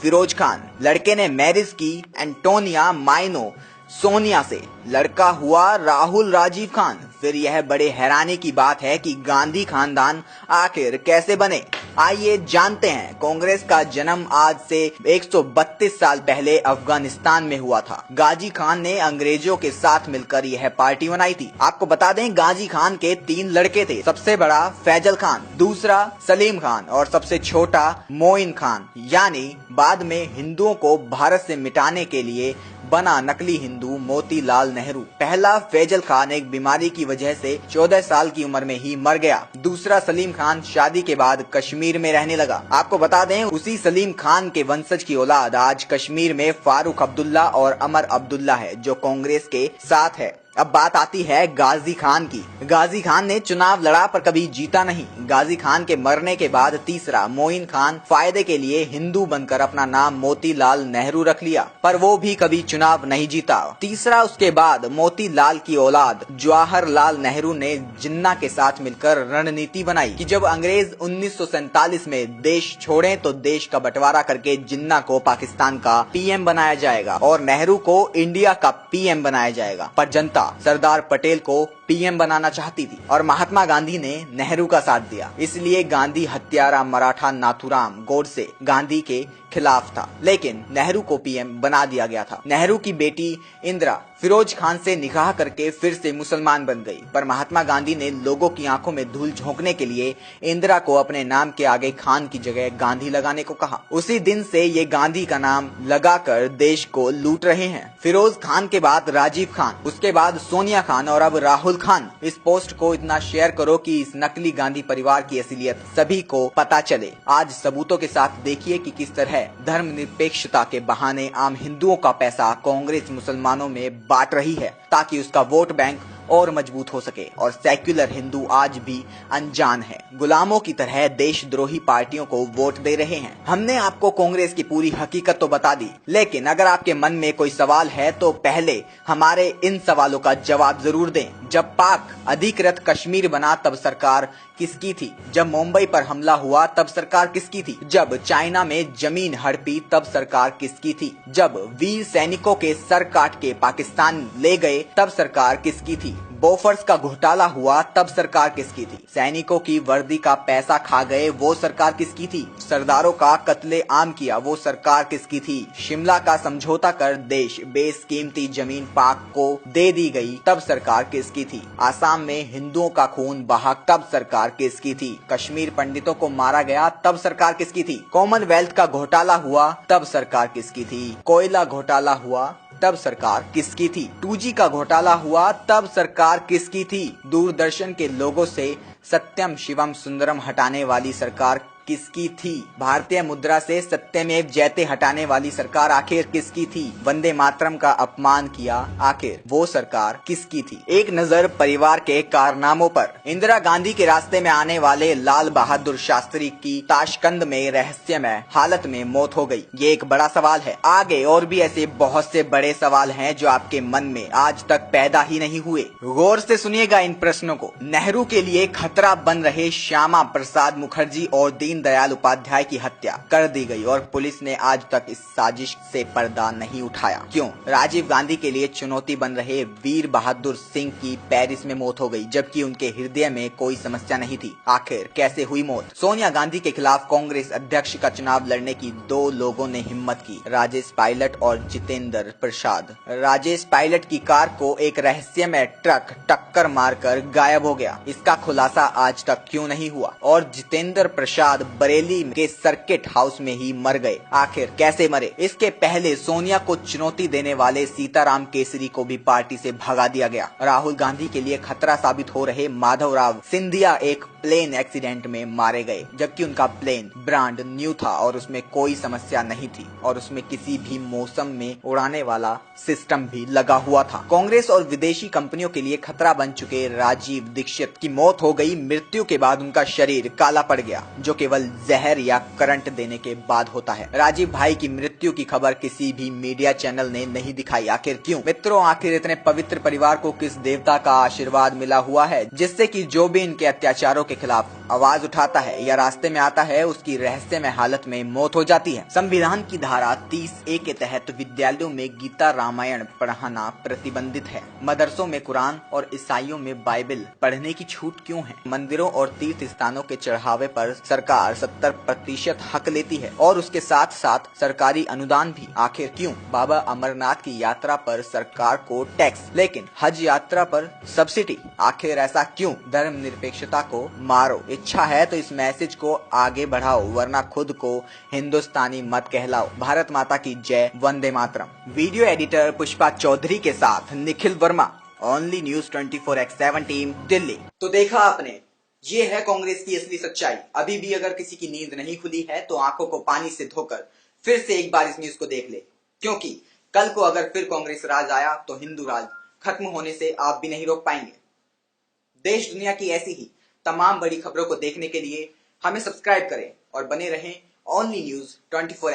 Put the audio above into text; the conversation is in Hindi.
फिरोज खान। लड़के ने मैरिज की एंटोनिया माइनो सोनिया से, लड़का हुआ राहुल राजीव खान। फिर यह बड़े हैरानी की बात है कि गांधी खानदान आखिर कैसे बने। आइए जानते हैं। कांग्रेस का जन्म आज से 132 साल पहले अफगानिस्तान में हुआ था। गाजी खान ने अंग्रेजों के साथ मिलकर यह पार्टी बनाई थी। आपको बता दें, गाजी खान के 3 लड़के थे। सबसे बड़ा फैजल खान, दूसरा सलीम खान और सबसे छोटा मोइन खान, यानी बाद में हिंदुओं को भारत से मिटाने के लिए बना नकली हिंदू मोतीलाल नेहरू। पहला फैजल खान एक बीमारी की वजह से 14 साल की उम्र में ही मर गया। दूसरा सलीम खान शादी के बाद कश्मीर में रहने लगा। आपको बता दें, उसी सलीम खान के वंशज की औलाद आज कश्मीर में फारूक अब्दुल्ला और अमर अब्दुल्ला है, जो कांग्रेस के साथ है। अब बात आती है गाजी खान की। गाजी खान ने चुनाव लड़ा पर कभी जीता नहीं। गाजी खान के मरने के बाद तीसरा मोइन खान फायदे के लिए हिंदू बनकर अपना नाम मोतीलाल नेहरू रख लिया, पर वो भी कभी चुनाव नहीं जीता। तीसरा उसके बाद मोतीलाल की औलाद जवाहरलाल नेहरू ने जिन्ना के साथ मिलकर रणनीति बनाई कि जब अंग्रेज 1947 में देश छोड़े तो देश का बंटवारा करके जिन्ना को पाकिस्तान का पीएम बनाया जाएगा और नेहरू को इंडिया का पीएम बनाया जाएगा। पर जनता सरदार पटेल को पीएम बनाना चाहती थी और महात्मा गांधी ने नेहरू का साथ दिया। इसलिए गांधी हत्यारा मराठा नाथुराम गोडसे गांधी के खिलाफ था, लेकिन नेहरू को पीएम बना दिया गया था। नेहरू की बेटी इंदिरा फिरोज खान से निकाह करके फिर से मुसलमान बन गई, पर महात्मा गांधी ने लोगों की आंखों में धूल झोंकने के लिए इंदिरा को अपने नाम के आगे खान की जगह गांधी लगाने को कहा। उसी दिन से ये गांधी का नाम लगाकर देश को लूट रहे हैं। फिरोज खान के बाद राजीव खान, उसके बाद सोनिया खान और अब राहुल खान। इस पोस्ट को इतना शेयर करो कि इस नकली गांधी परिवार की असलियत सभी को पता चले। आज सबूतों के साथ देखिए कि किस तरह धर्मनिरपेक्षता के बहाने आम हिंदुओं का पैसा कांग्रेस मुसलमानों में बांट रही है, ताकि उसका वोट बैंक और मजबूत हो सके। और सेक्युलर हिंदू आज भी अनजान है, गुलामों की तरह देशद्रोही पार्टियों को वोट दे रहे हैं। हमने आपको कांग्रेस की पूरी हकीकत तो बता दी, लेकिन अगर आपके मन में कोई सवाल है तो पहले हमारे इन सवालों का जवाब जरूर दें। जब पाक अधिकृत कश्मीर बना तब सरकार किसकी थी? जब मुंबई पर हमला हुआ तब सरकार किसकी थी? जब चाइना में जमीन हड़पी तब सरकार किसकी थी? जब वीर सैनिकों के सर काट के पाकिस्तान ले गए तब सरकार किसकी थी? बोफर्स का घोटाला हुआ तब सरकार किसकी थी? सैनिकों की वर्दी का पैसा खा गए वो सरकार किसकी थी? सरदारों का कत्ले आम किया वो सरकार किसकी थी? शिमला का समझौता कर देश बेशकीमती जमीन पाक को दे दी गई तब सरकार किसकी थी? आसाम में हिंदुओं का खून बहा तब सरकार किसकी थी? कश्मीर पंडितों को मारा गया तब सरकार किसकी थी? कॉमनवेल्थ का घोटाला हुआ तब सरकार किसकी थी? कोयला घोटाला हुआ तब सरकार किसकी थी? 2G का घोटाला हुआ तब सरकार किसकी थी? दूरदर्शन के लोगों से सत्यम शिवम सुंदरम हटाने वाली सरकार किसकी थी? भारतीय मुद्रा से सत्यमेव जयते हटाने वाली सरकार आखिर किसकी थी? वंदे मातरम का अपमान किया, आखिर वो सरकार किसकी थी? एक नजर परिवार के कारनामों पर। इंदिरा गांधी के रास्ते में आने वाले लाल बहादुर शास्त्री की ताशकंद में रहस्यमय हालत में मौत हो गई। ये एक बड़ा सवाल है। आगे और भी ऐसे बहुत से बड़े सवाल हैं जो आपके मन में आज तक पैदा ही नहीं हुए। गौर से सुनिएगा इन प्रश्नों को। नेहरू के लिए खतरा बन रहे श्यामा प्रसाद मुखर्जी और दीन दयाल उपाध्याय की हत्या कर दी गई और पुलिस ने आज तक इस साजिश से पर्दा नहीं उठाया। क्यों? राजीव गांधी के लिए चुनौती बन रहे वीर बहादुर सिंह की पेरिस में मौत हो गई, जबकि उनके हृदय में कोई समस्या नहीं थी। आखिर कैसे हुई मौत? सोनिया गांधी के खिलाफ कांग्रेस अध्यक्ष का चुनाव लड़ने की 2 लोगों ने हिम्मत की, राजेश पायलट और जितेंद्र प्रसाद। राजेश पायलट की कार को एक रहस्यमय ट्रक टक्कर मारकर गायब हो गया। इसका खुलासा आज तक क्यों नहीं हुआ? और जितेंद्र प्रसाद बरेली के सर्किट हाउस में ही मर गए। आखिर कैसे मरे? इसके पहले सोनिया को चुनौती देने वाले सीताराम केसरी को भी पार्टी से भगा दिया गया। राहुल गांधी के लिए खतरा साबित हो रहे माधवराव सिंधिया एक प्लेन एक्सीडेंट में मारे गए, जबकि उनका प्लेन ब्रांड न्यू था और उसमें कोई समस्या नहीं थी और उसमें किसी भी मौसम में उड़ाने वाला सिस्टम भी लगा हुआ था। कांग्रेस और विदेशी कंपनियों के लिए खतरा बन चुके राजीव दीक्षित की मौत हो गई। मृत्यु के बाद उनका शरीर काला पड़ गया, जो कि केवल जहर या करंट देने के बाद होता है। राजीव भाई की मृत्यु की खबर किसी भी मीडिया चैनल ने नहीं दिखाई। आखिर क्यों? मित्रों, आखिर इतने पवित्र परिवार को किस देवता का आशीर्वाद मिला हुआ है जिससे कि जो भी इनके अत्याचारों के खिलाफ आवाज उठाता है या रास्ते में आता है उसकी रहस्यमय हालत में मौत हो जाती है। संविधान की धारा 30A के तहत विद्यालयों में गीता रामायण पढ़ाना प्रतिबंधित है। मदरसों में कुरान और ईसाइयों में बाइबल पढ़ने की छूट क्यों है? मंदिरों और तीर्थ स्थानों के चढ़ावे पर सरकार 70% हक लेती है और उसके साथ साथ सरकारी अनुदान भी। आखिर क्यों? बाबा अमरनाथ की यात्रा पर सरकार को टैक्स, लेकिन हज यात्रा पर सब्सिडी। आखिर ऐसा क्यों? धर्मनिरपेक्षता को मारो, इच्छा है तो इस मैसेज को आगे बढ़ाओ, वरना खुद को हिंदुस्तानी मत कहलाओ। भारत माता की जय, वंदे मातरम। वीडियो एडिटर पुष्पा चौधरी के साथ Nikhil Verma, only news 24x7 team, Delhi. तो देखा आपने, ये है कांग्रेस की असली सच्चाई। अभी भी अगर किसी की नींद नहीं खुली है तो आंखों को पानी से धोकर फिर से एक बार इस न्यूज को देख ले, क्योंकि कल को अगर फिर कांग्रेस राज आया तो हिंदू राज खत्म होने से आप भी नहीं रोक पाएंगे। देश दुनिया की ऐसी ही तमाम बड़ी खबरों को देखने के लिए हमें सब्सक्राइब करें और बने रहें ओनली न्यूज 24x।